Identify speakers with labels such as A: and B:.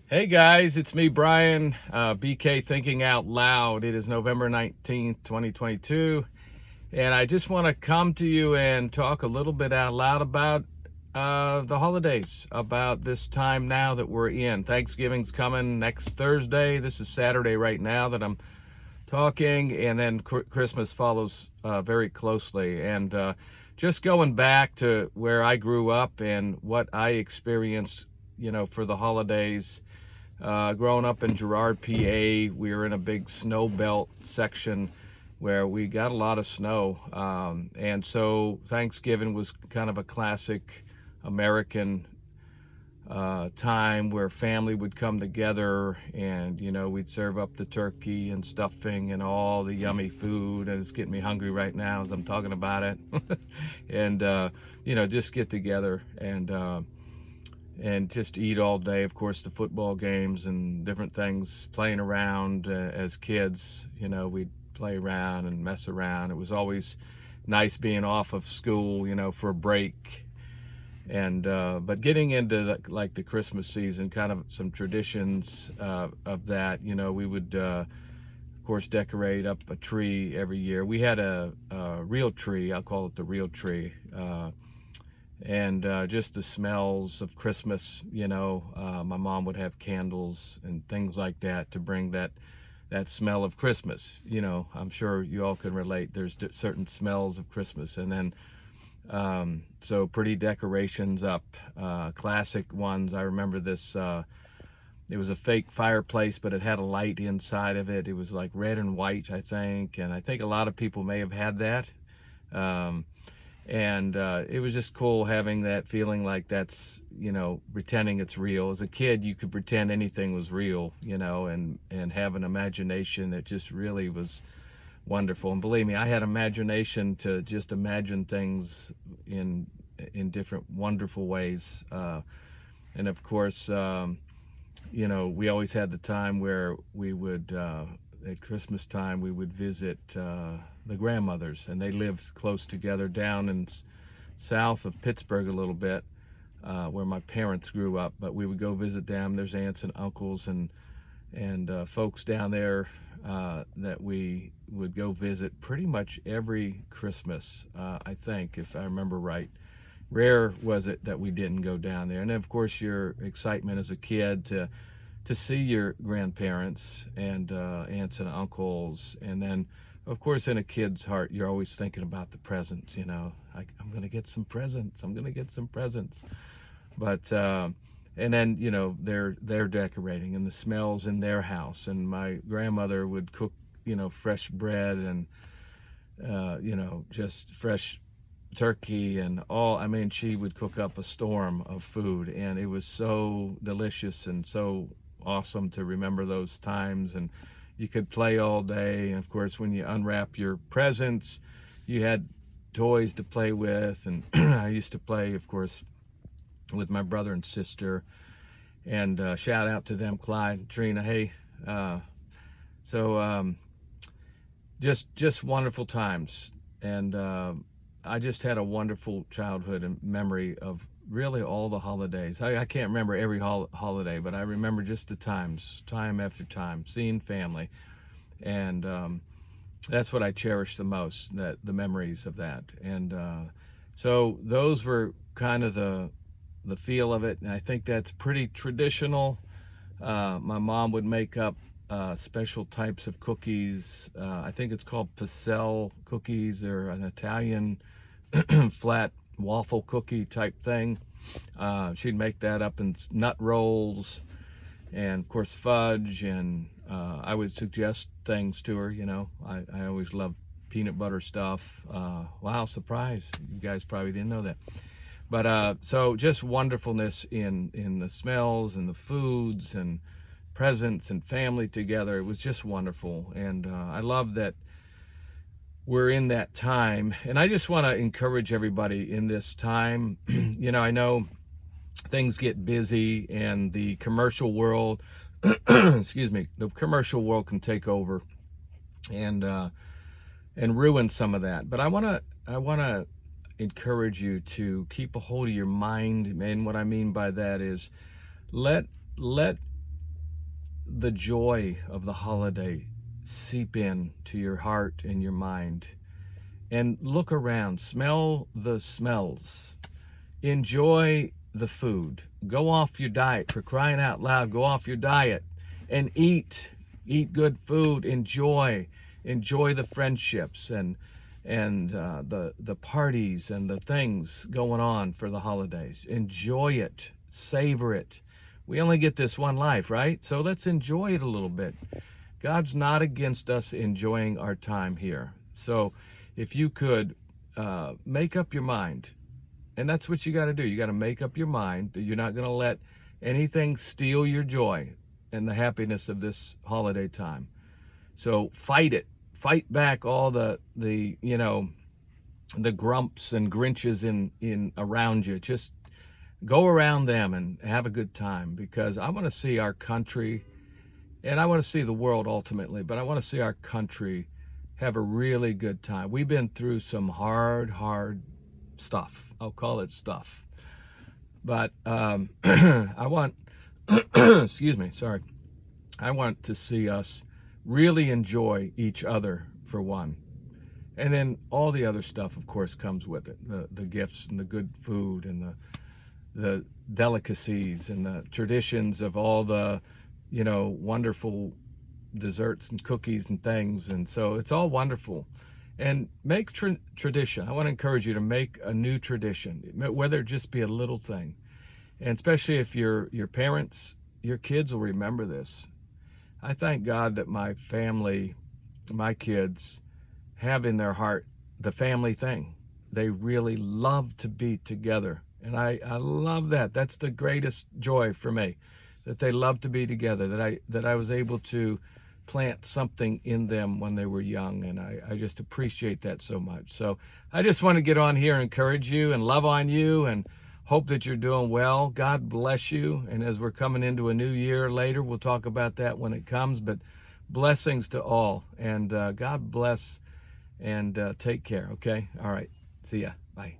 A: Hey guys, it's me, Brian, BK Thinking Out Loud. It is November 19th, 2022, and I just want to come to you and talk a little bit out loud about the holidays, about this time now that we're in. Thanksgiving's coming next Thursday. This is Saturday right now that I'm talking, and then Christmas follows very closely. And just going back to where I grew up and what I experienced, for the holidays. Growing up in Girard, PA, we were in a big snow belt section where we got a lot of snow. And so Thanksgiving was kind of a classic American time where family would come together and, we'd serve up the turkey and stuffing and all the yummy food. And it's getting me hungry right now as I'm talking about it. And, just get together and just eat all day. Of course, the football games and different things, playing around as kids. We'd play around and mess around. It was always nice being off of school, for a break. And but getting into like the Christmas season, kind of some traditions of that. We would of course decorate up a tree every year. We had a real tree. I'll call it the real tree. And just the smells of Christmas, my mom would have candles and things like that to bring that smell of Christmas. I'm sure you all can relate. There's certain smells of Christmas. And then so pretty decorations up, classic ones. I remember this, it was a fake fireplace, but it had a light inside of it. It was like red and white, I think, and I think a lot of people may have had that. And it was just cool having that feeling like that's, pretending it's real. As a kid, you could pretend anything was real, and have an imagination that just really was wonderful. And believe me, I had imagination to just imagine things in different wonderful ways. And of course, we always had the time where we would, at Christmas time, we would visit the grandmothers, and they lived close together down in south of Pittsburgh a little bit, where my parents grew up. But we would go visit them. There's aunts and uncles and folks down there that we would go visit pretty much every Christmas, I think, if I remember right. Rare was it that we didn't go down there. And then, of course, your excitement as a kid to see your grandparents and aunts and uncles. And then, of course, in a kid's heart, you're always thinking about the presents. I'm going to get some presents. I'm going to get some presents. But and then, they're decorating, and the smells in their house. And my grandmother would cook, fresh bread and just fresh turkey and all. I mean, she would cook up a storm of food, and it was so delicious and so awesome to remember those times. And you could play all day. And of course, when you unwrap your presents, you had toys to play with. And I used to play, of course, with my brother and sister. And shout out to them, Clyde and Trina. Hey, just wonderful times. And I just had a wonderful childhood and memory of really all the holidays. I can't remember every holiday, but I remember just the times, time after time, seeing family. And that's what I cherish the most, the memories of that. And so those were kind of the feel of it. And I think that's pretty traditional. My mom would make up special types of cookies. I think it's called Picelle cookies. They're an Italian flat waffle cookie type thing. She'd make that up in nut rolls and, of course, fudge. And I would suggest things to her. I always loved peanut butter stuff. Wow, surprise. You guys probably didn't know that. But so just wonderfulness in the smells and the foods and presents and family together. It was just wonderful. And I love that we're in that time. And I just want to encourage everybody in this time. I know things get busy, and the commercial world, excuse me, the commercial world can take over and ruin some of that. But I want to encourage you to keep a hold of your mind. And what I mean by that is let the joy of the holiday seep in to your heart and your mind. And look around, smell the smells, enjoy the food. Go off your diet, for crying out loud. Go off your diet and eat good food. Enjoy the friendships and the parties and the things going on for the holidays. Enjoy it, savor it. We only get this one life, right? So let's enjoy it a little bit. God's not against us enjoying our time here. So if you could make up your mind, and that's what you got to do. You got to make up your mind that you're not going to let anything steal your joy and the happiness of this holiday time. So fight it. Fight back all the grumps and grinches in around you. Just go around them and have a good time, because I want to see our country, and I want to see the world ultimately, but I want to see our country have a really good time. We've been through some hard stuff. I'll call it stuff. But I want, excuse me, sorry. I want to see us really enjoy each other, for one. And then all the other stuff, of course, comes with it. The gifts and the good food and the delicacies and the traditions of all the, wonderful desserts and cookies and things. And so it's all wonderful. And make tradition. I want to encourage you to make a new tradition, whether it just be a little thing. And especially if your parents, your kids will remember this. I thank God that my family, my kids, have in their heart the family thing. They really love to be together. And I love that. That's the greatest joy for me, that they love to be together, that I was able to plant something in them when they were young, and I just appreciate that so much. So I just want to get on here and encourage you and love on you and hope that you're doing well. God bless you. And as we're coming into a new year later, we'll talk about that when it comes, but blessings to all, and God bless, and take care. Okay. All right. See ya. Bye.